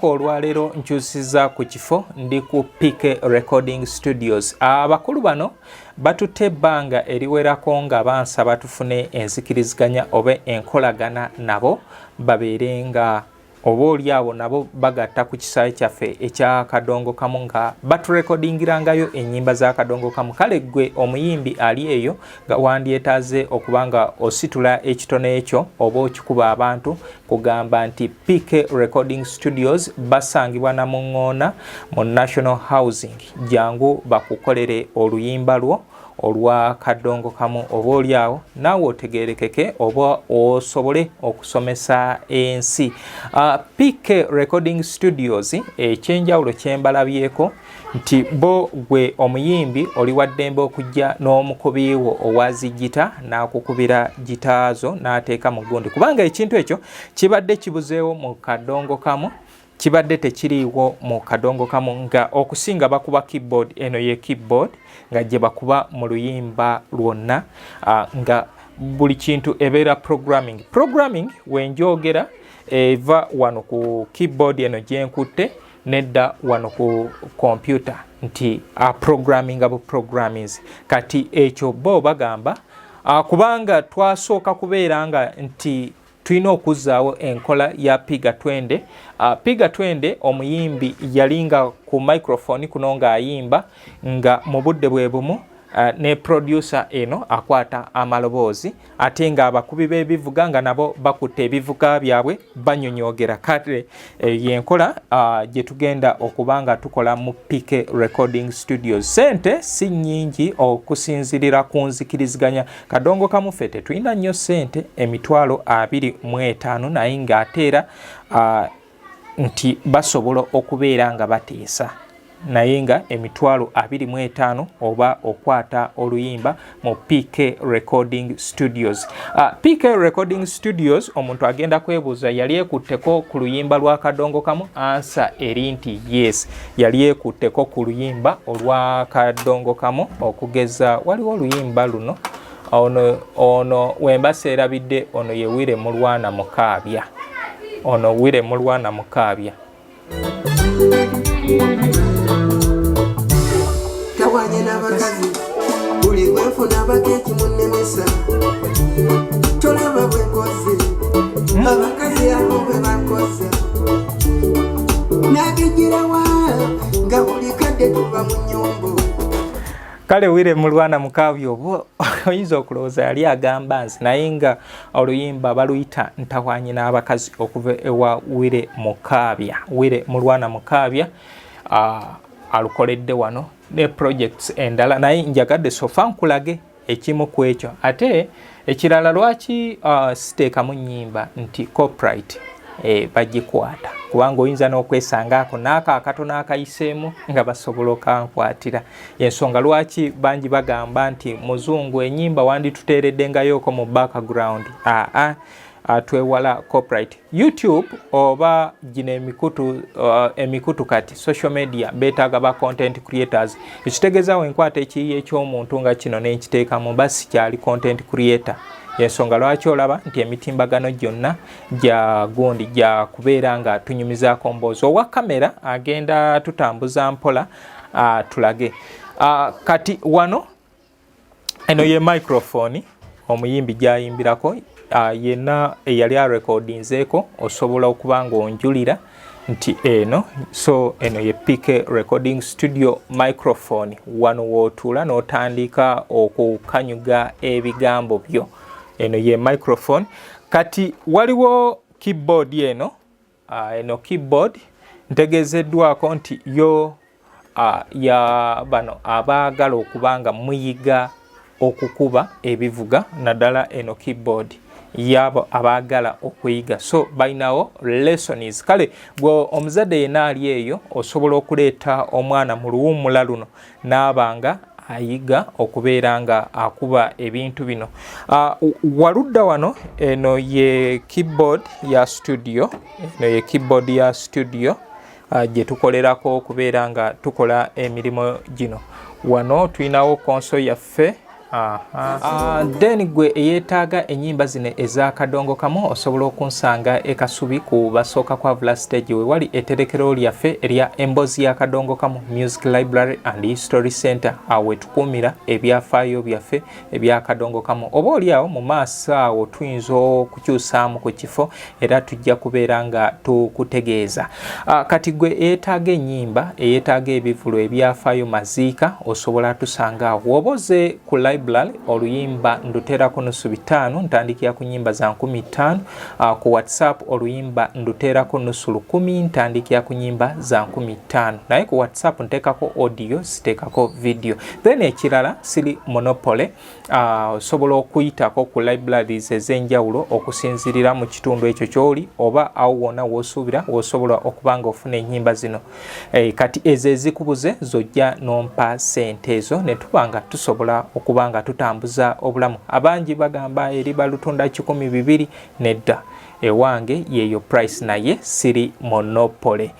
Olwaleero nkyusiza ku kifo ndi ku PK Recording Studios. Abakulu bano batutte ebbanga eriwerako nga bansaba tufune enzikiriziganya oba enkolagana nabo babeere nga oboolyawo nabo bagatta ku kisaawe kyaffe ekya Kadongo Kamu nga baturekodingirangayo ennyimba za Kadongo Kamu. Kale ggwe omuyimbi ali eyo nga wandyetaaze okuba nga ositula ekitone ekyo oba okikuba abantu kugamba nti PK Recording Studios basangibwa na Muŋŋoona mu National Housing. Jangu bakukolere oluyimba lwo olwa Kadongo Kamu oboolyawo naawe otegeerekeke oba osobole okusomesa ensi. PK Recording Studios ekyenjawulo kyembalabyeko nti bo gwe omuyimbi oli waddembe okujja n'omukubi wo owazi gita n'akukubira gitaazo n'ateeka mu gundi, kubanga ekintu ekyo kibadde kibuzeewo mu Kadongo Kamu, kibadde tekiriiwo mu Kadongo Kamu nga okusinga bakuba keyboard, eno ye keyboard nga gye bakuba mu luyimba lwonna, nga buli kintu ebeera programming wenjogera eva wano ku keyboard eno gyenkutte nedda wano ku computer nti programming abo programmings kati ekyo bo bagamba kubanga twasooka kubeera nga nti tulina okuzzaawo enkola ya Piga Twende. Piga Twende omuyimbi yalinga ku microphone kuno ng'ayimba nga mu budde bwe bumu ne producer eno akwata amaloboozi ate nga abakubi b'ebivuga nga nabo bakutte ebivuga byabwe banyonyogera. Kale yenkola gye tugenda okuba nga tukola mu PK Recording Studios. Sente si nnyingi okusinzirira ku nzikiriziganya. Kadongo Kamu ffe tetulina nnyo sente emitwalo 25 naye ng'ateera nti basobola okubeera nga bateesa naye nga emitwalo 25 oba okwata oluyimba mu PK Recording Studios. PK Recording Studios omuntu agenda kwebuuza yali ekutteko ku luyimba lwa Kadongo Kamu? Ansa eri nti yes, yali ekutteko ku luyimba olwa Kadongo Kamu okugeza waliwo oluyimba luno ono wembaseerabidde ono ye Wire Mulwana Mukaabya, ono Wire Mulwana Mukaabya. Tawanye n'abakazi buli bwenfuna abakeeki munnemesa tolaba bwenkoze abakazi abo bwe bakoza nagejerawa nga buli kadde tuva mu nnyombo. Kale Wire Mulwana Mukaabya oba oyinza okulowooza yali agamba nsi naye nga oluyimba baluyita Ntawanye n'abakazi okuva ewa Wire Mukaabya. Wire Mulwana Mukaabya alukoledde wano ne projects endala naye njagadde sofa nkulage ekimu ku ekyo ate ekirala lwaki siteekamu nnyimba nti copyright bagikwata kubanga oyinza n'okwesangaako n'ako akatono akayiseemu nga basobola okankwatira. Ensonga lwaki bangi bagamba nti muzungu ennyimba wandituteereddengayooko mu background. Twewala copyright. YouTube oba gino emikutu kati social media beetaaga ba content creators. Ekitegeeza wenkwata ekiyiiye ky'omuntu nga kino n'ekiteekamu basi kyali content creator. Ensonga lwaki olaba nti emitimbagano gyonna gya gundi gya kubeera nga tunyumizaako mboozi. Owa kamera agenda tutambuza mpola tulage. Kati wano eno ye microphone omuyimbi gy'ayimbirako. Yenna eyali arekodinzeeko osobola okuba ng'onjulira nti eno ye PK Recording Studio microphone wano wootuula n'otandika okukanyuga ebigambo byo. Eno ye microphone. Kati waliwo keyboard eno keyboard ntegeezeddwako nti yo ya bano abaagala okuba nga muyiga okukuba ebivuga naddala eno keyboard yabo abaagala okuyiga balinawo lessons. Kale gwe omuzadde yenna ali eyo osobola okuleeta omwana mu luwummula luno n'abanga ayiga okubeera nga akuba ebintu bino. Waludda wano eno ye keyboard ya studio, gye tukolerako okubeera nga tukola emirimu gino. Wano tulinawo console yaffe Then gwe eyetaaga ennyimba zino eza kadongo kamu osobola okunsanga ekasubi ku basooka kwa vula stage we wali etterekero lyaffe erya emboozi ya kadongo kamu Music Library and History Center awo tukuumira ebyafaayo byaffe ebya kadongo kamu. Oba oliawo mu maaso awo tuyinza okukyusaamu ku kifo era tujja kubeera nga tukutegeeza. Kati gwe eyetaaga ennyimba eyetaaga ebivulo ebyafaayo maziika osobola tusanga awo. Woba oze ku library oluyimba nduteerako nusu 5 ntandikira ku nnyimba za 15 ku WhatsApp oluyimba nduteerako nusu 10 ntandikira ku nnyimba za 15 naye ku WhatsApp nteekako audio siteekako video. Then ekirala siri Monopoly osobola okuyitako ku libraries ez'enjawulo okusinzirira mu kitundu ekyo kyoli oba awo wonna w'osuubira w'osobola okuba nga ofuna ennyimba zino. Kati ezo ezikubuze zojja nompa sente ezo ne tuba nga tusobola okuba nga tutambuza obulamu. Abangi bagamba eriba lutunda 1,200 nedda ewange yeyo price naye siri Monopoly.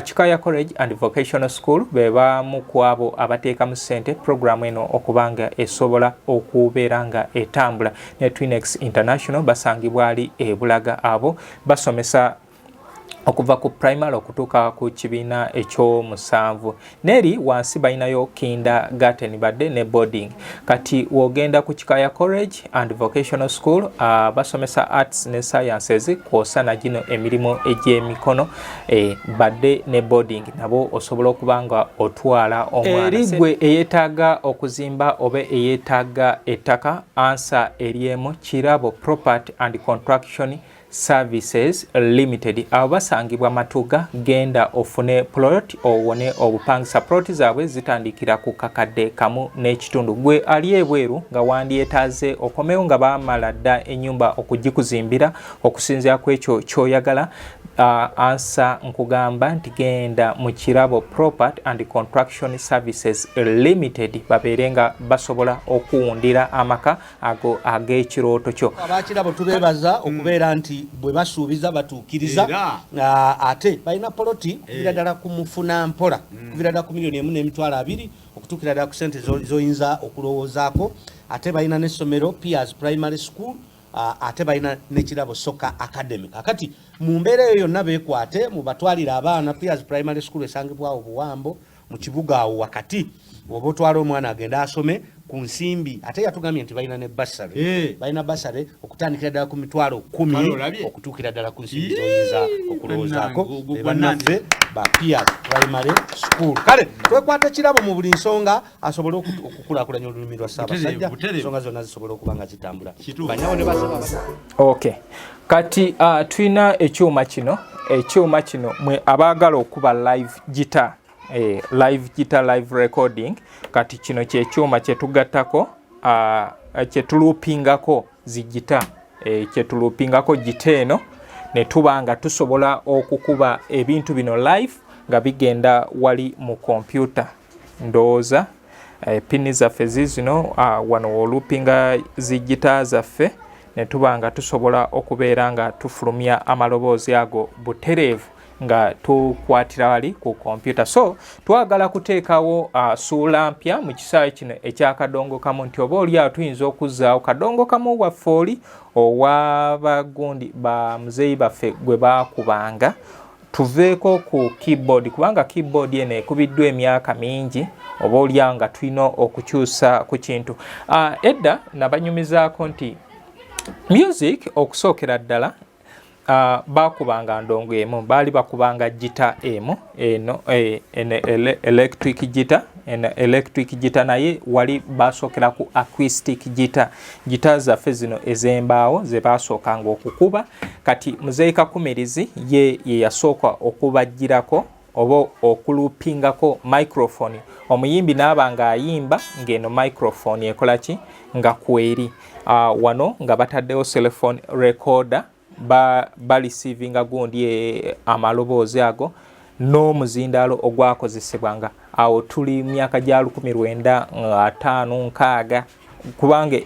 Chikaya College and Vocational School beba mu kwabo abateekamu ssente programu eno okubanga esobola okubeera nga etambula. Ne Twinex International basangibwa ali Bulaga abo basomesa okuva ku primary okutuuka ku kibiina ekyomusanvu. Neri wansi balinayo kindergarten badde ne boarding. Kati wogenda ku Chikaya College and Vocational School basomesa arts ne sciences kw'osa na gino emirimu egy'emikono badde ne boarding nabo osobola okuba nga otwala omwana. Eri gwe eyetaaga okuzimba oba eyetaaga ettaka ansa eryemu Kirabo Property and Construction Services Limited. Abo basangibwa Matuga genda ofune plot owone obupangisa. Plot zaabwe zitandikira ku kakadde kamu n'ekitundu. Gwe ali ebweru nga wandyetaaze okomewo nga baamala dda ennyumba okugikuzimbira okusinziira ku ekyo ky'oyagala ansa nkugamba nti genda mu Kirabo Property and Construction Services Limited babeere nga basobola okuwundira amaka ago ag'ekirooto kyo. Abakirabo tubeebaza okubeera nti bwe basuubiza batuukiriza ate balina poloti kuvira ddala ku mufuna mpola kuvira ddala ku $1,200,000 okutuukira ddala ku ssente zoyinza okulowoozaako. Ate balina n'essomero Piers Primary School ate balina ne Kirabo Soccer Academy. Akati mu mbeera eyo yonna beekwate mu batwalira abaana Piers Primary School esangibwawo Buwambo mu kibuga awo wakati oba otwala omwana agenda asome ku nsimbi. Ate yatugambye nti balina ne basare balina basare okutandikira ddala ku $10,000 okutuukira ddala ku nsimbi zoyinza okulowoozaako bannaffe ba Piers Primary School. Kale twekwate Kirabo mu buli nsonga asobole okukulaakulanya olulimi lwa Ssaabasajja ensonga zonna zisobole okuba nga zitambula. Banyawo ne basaba. Okay. Kati tulina ekyuma kino mwe abaagala okuba live guitar. Live guitar live recording. Kati kino kyekyuma kyetugattako kyetulupingako zigita kyetulupingako gita eno ne tuba nga tusobola okukuba ebintu bino live nga bigenda wali mu kompyuta. Ndowooza pini zaffe zizino wano wolupinga zigita zaffe ne tuba nga tusobola okubeera nga tufulumya amaloboozi ago butereevu nga tukwatira wali ku kompyuta. So twagala kuteekawo suula mpya mu kisaawe kino ekyakadongo kamu nti oba oliawo tuyinza okuzzaawo kadongo kamu waffe oli owabagundi ba muzeeyi baffe gwe baakubanga tuveeko ku keyboard kubanga keyboard eno ekubiddwa emyaka mingi oba oliawo nga tulina okukyusa ku kintu. Edda nabanyumizaako nti music okusookera ddala bakubanga ndongo emu baali bakubanga gita emu eno electric guitar naye wali basookera ku acoustic guitar. Gita zaffe zino ez'embaawo ze basookanga okukuba. Kati muzeeyi Kakumirizi ye yasooka okubajjirako oba okulupingako microphone. Omuyimbi n'aba nga ayimba ng'eno microphone ekola ki nga kweri wano nga bataddewo cellphone recorder balisiivinga gundi amaloboozi ago n'omuzindaalo ogwakozesebwanga. Awo tuli myaka gya 1956 kubanga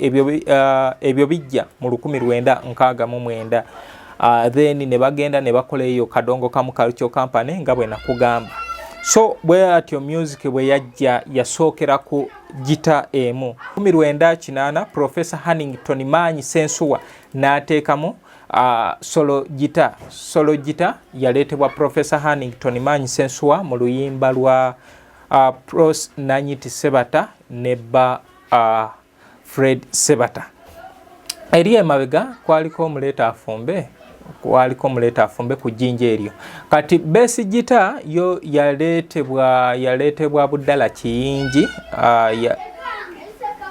ebyo bijja mu 1969. Then ne bagenda ne bakola eyo Kadongo Kamu Culture Company nga bwe nakugamba. So bwe atyo music bwe yajja yasookera ku gita emu. 1980 Professor Hannington Manyi Sensuwa n'ateekamu solo gita. Solo gita yaleetebwa Professor Hannington Manyi Sensuwa mu luyimba lwa Pros Nanyiti Sebata ne bba Fred Sebata. Eri emabega kwaliko omuleeta afumbe ku jjinja eryo. Kati bass gita yo yaleetebwa Buddala Kiyingi,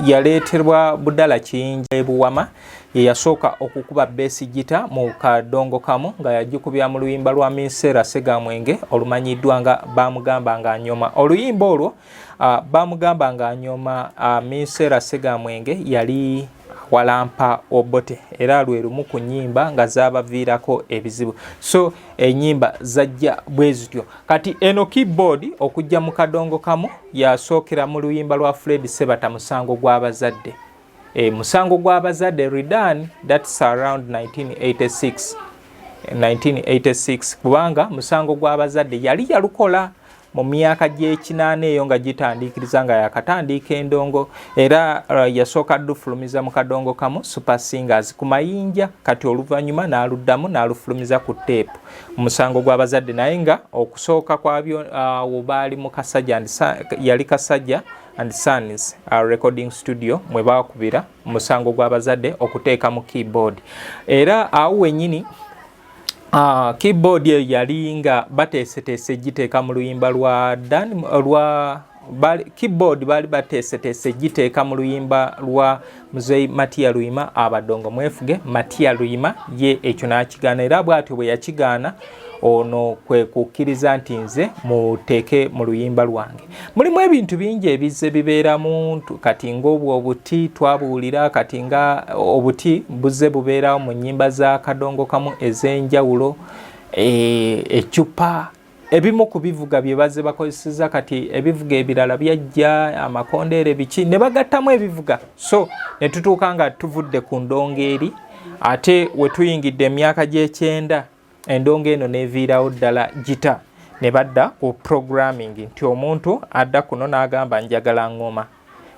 yaleetebwa Buddala Kiyingi ebuwama, ye yasooka okukuba bass gita mu kadongo kamu nga yagikubya mu luyimba lwa Minsera Segamwenge olumanyiddwa nga Bamugamba nga Anyoma. Oluyimba olwo bamugamba nga Anyoma Minsera Segamwenge yali Walampa Obote era lwe lumu ku nnyimba nga zaabaviirako ebizibu. So ennyimba zajja bwe zityo. Kati eno keyboard okujja mu kadongo kamu yasookera mu luyimba lwa Fred Sebata Musango gw'Abazadde. Musango gw'Abazadde redone, that's around 1986 kubanga Musango gw'Abazadde yali yalukola mu myaka gy'ekinaana eyo nga gitandikiriza nga yakatandiika endongo era yasooka dufulumiza mu kadongo kamu Super Singers ku mayinja, kati oluvannyuma n'aluddamu n'alufulumiza ku teepu Musango gw'Abazadde, naye nga okusooka kwabyo baali mu Kasajja yali Kasajja and Sons recording studio mwe baakubira Musango gw'Abazadde okuteeka mu keyboard. Era awo wennyini keyboard yali nga bateeseteese giteeka mu luyimba keyboard baali bateeseteese giteeka mu luyimba lwa Muzeeyi Matia Luyima Abadongo mwefuge. Matia Luyima ye ekyo n'akigaana era bw'atyo bwe yakigaana ono kwe kukkiriza nti nze muteeke mu luyimba lwange. Mulimu ebintu bingi ebizze bibeera muntu kati ng'obwo obuti twabuwulira, kati nga obuti buzze bubeerawo mu nnyimba za kadongo kamu ez'enjawulo, ecupa, ebimu ku bivuga bye bazze bakozeseza, kati ebivuga ebirala byajja amakondeere biki ne bagattamu ebivuga. So ne tutuuka nga tuvudde ku ndongo eri, ate we tuyingidde emyaka gy'ekyenda endongo eno neviirawo ddala gita ne badda ku programming nti omuntu adda kuno n'agamba njagala ngoma,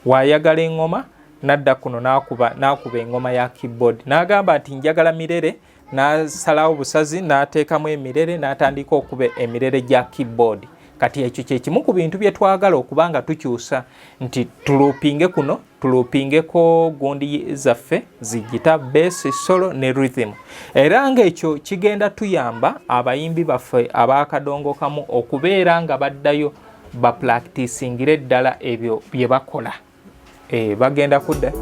waayagala engoma n'adda kuno n'akuba engoma ya keyboard, n'agamba nti njagala mirere, n'asalawo busazi n'ateekamu emirere n'atandika okuba emirere gya keyboard. Kati ekyo kye kimu ku bintu bye twagala okuba nga tukyusa nti tuluupinge kuno, tuluupingeko gundi zaffe zigita, bass, solo ne rhythm. Era ng'ekyo kigenda tuyamba abayimbi baffe ab'akadongo kamu okubeera nga baddayo bapracticingire ddala ebyo bye bakola. Bagenda kudda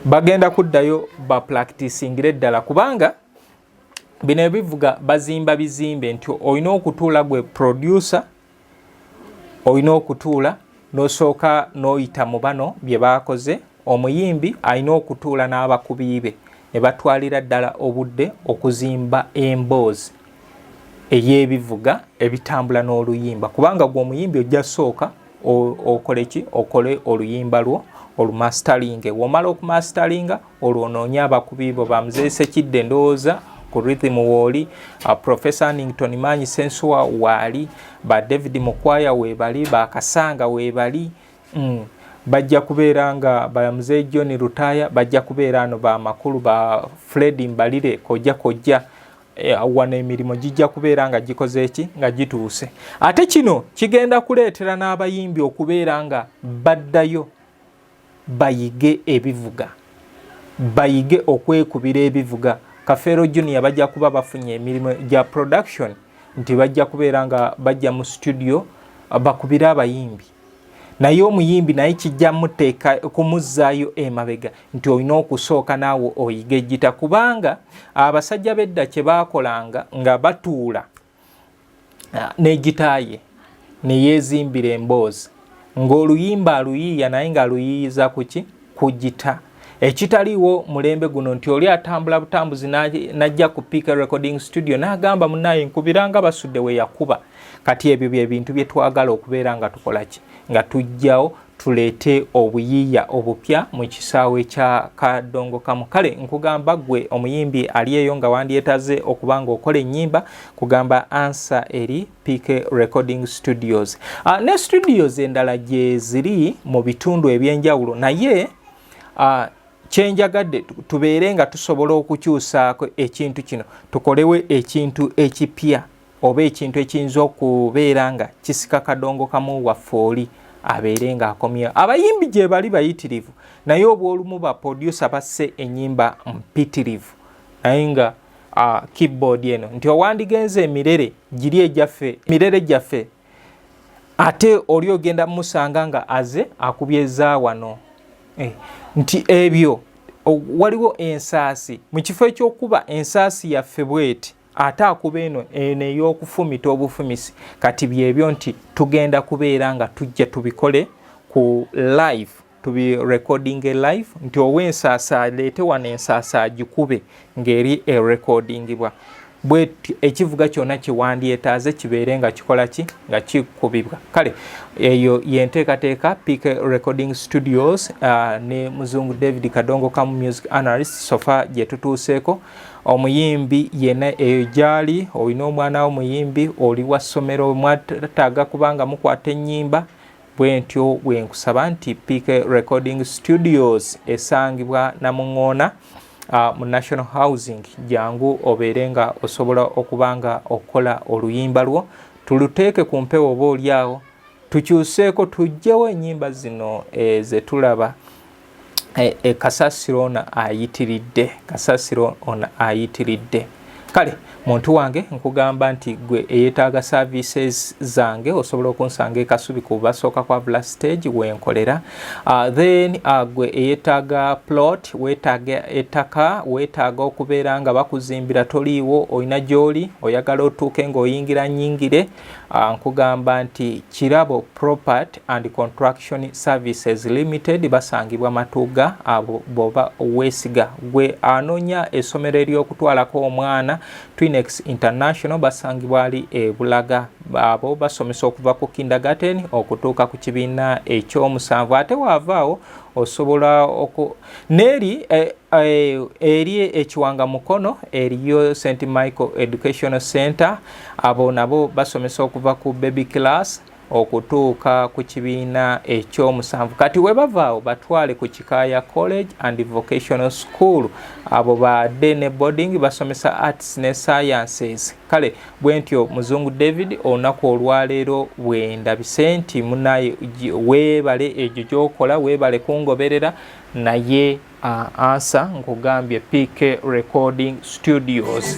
bagenda kuddayo bapracticingire ddala kubanga bino ebivuga bazimba bizimbe nti olina okutuula gwe producer, olina okutuula n'osooka n'oyita mu bano bye baakoze, omuyimbi alina okutuula n'abakubi be ne batwalira ddala obudde okuzimba emboozi ey'ebivuga ebitambula n'oluyimba, kubanga gwe omuyimbi ojja sooka okole ki, okole oluyimba lwo olumasteringe. Womala okumasteringa olwo onoonya abakubi bo bamuzeeyi Sekidde ndowooza ku rhythm wooli, Professor Hannington Manyi Sensuwa waali, ba David Mukwaya weebali, ba Kasanga weebali, bajja kubeera nga ba Muzeeyi John Rutaya, bajja kubeera ano ba makulu ba Fred Mbalire kojja wano emirimu gijja kubeera nga gikoze eki nga gituuse. Ate kino kigenda kuleetera n'abayimbi okubeera nga baddayo bayige ebivuga, bayige okwekubira ebivuga. Kafeero Junior bajja kuba bafunye emirimu gya production nti bajja kubeera nga bajja mu studio bakubira abayimbi, naye omuyimbi naye kijja muteeka kumuzzaayo emabega nti olina okusooka naawe oyige gita, kubanga abasajja b'edda kye baakolanga nga batuula n'egitaaye ne yeezimbira emboozi ng'oluyimba aluyiiya naye ng'aluyiiyiza kuki? Ku gita. Ekitaliiwo mulembe guno nti oli atambula butambuzi najja ku Pika Recording Studio n'agamba munnaye nkubiranga basudde we yakuba. Kati ebyo bye bintu bye twagala okubeera nga tukola ki? Nga tujjawo tuleete obuyiiya obupya mu kisaawe kya Kadongo Kamu. Kale nkugamba gwe omuyimbi ali eyo nga wandyetaze okuba nga okola ennyimba, kugamba ansa eri PK Recording Studios. Ne studios endala gye ziri mu bitundu ebyenjawulo, naye kyenjagadde tubeere nga tusobola okukyusaako ekintu kino, tukolewo ekintu ekipya oba ekintu ekiyinza okubeera nga kisika Kadongo Kamu waffe oli abeere nga akomyewo. Abayimbi gye bali bayitirivu, naye obwolumu ba producer basse ennyimba mpitirivu, naye nga keyboard eno nti owandigenze emirere giri ejjaffe, mirere gyaffe, ate oli ogenda musanga nga aze akubyeza wano. Nti ebyo waliwo ensaasi mu kifo ekyokuba ensaasi yaffe bweti, ate akuba eno ey'okufumita obufumisi. Kati byebyo nti tugenda kubeera nga tujja tubikole ku live, tubirecording live, nti ow'ensaasa aleete wano ensaasa agikube ng'eri erecordingibwa. Bweti ekivuga kyonna kiwandyetaaze kibeere nga kikola ki, nga kikubibwa. Kale eyo yenteekateeka PK Recording Studios ne Muzungu David Kadongo Kamu music analyst sofa gye tutuuseeko. Omuyimbi yena eyo gyali, olina omwana w'omuyimbi, oli wa ssomero mwataaga kubanga mukwata ennyimba, bwentyo bwenkusaba nti PK Recording Studios esangibwa Namuŋŋoona mu National Housing, jangu obeere nga osobola okubanga okola oluyimba lwo, tuluteeke ku mpewo oba oliawo, tukyuseeko tuggyewo ennyimba zino ze tulaba Kasasiro ono ayitiridde, Kasasiro ono ayitiridde. Kale muntu wange nkugamba nti gwe eyeetaaga services zange osobola okunsanga Kasubi ku basooka kwa Black Stage wenkolera. Then gwe eyeetaaga plot, weetaaga ettaka, weetaaga okubeera nga bakuzimbira toliiwo, oyina gy'oli, oyagala otuuke ng'oyingira nnyingire, nkugamba nti Kirabo Property and Construction Services Limited basangibwa Matuga. Abo boba weesiga gwe anoonya essomero ery'okutwalako omwana Twinex International basangibwa ali Bulaga. Abo basomesa okuva ku kindergarten okutuuka ku kibiina ekyomusanvu. Ate waavaawo osobola neri eri ekiwanga mukono eriyo St. Michael Educational Center. Abo nabo basomesa okuva ku baby class okutuuka ku kibiina ekyomusanvu. Kati we bavaawo batwale ku Kikaya College and Vocational School. Abo badde ne boarding basomesa arts ne sciences. Kale bwentyo Muzungu David olunaku olwaleero bwendabise nti munaye weebale egyo gy'okola, weebale kungoberera, naye ansa nkugambye PK Recording Studios.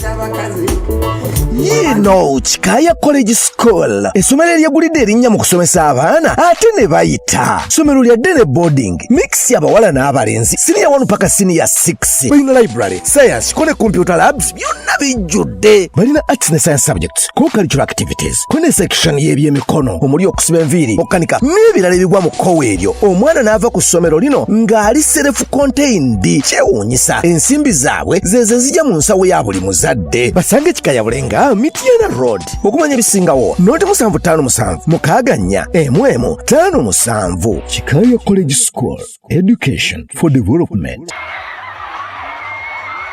Kikaya College School essomero eryegulidde erinnya mu kusomesa abaana ate ne bayita ssomero lya ddene boarding mix y'abawala n'abalenzi senior 1 paka senior 6. Balina library, science, kone computer labs byonna bijjudde. Balina arts ne science subjects, co-curricular activities, kone section y'ebyemikono omuli okusiba enviiri, okukanika n'ebirala ebigwa mu kkowe eryo. Omwana n'ava ku ssomero lino ng'ali self contained. Kyewuunyisa ensimbi zaabwe zeze zijja mu nsawo ya buli muzadde. Basange Kikaya Bulenga Mityana Road. Okumanya ebisingawo noti 757 mukaganya emwemu 57. Kikaya College School, education for development.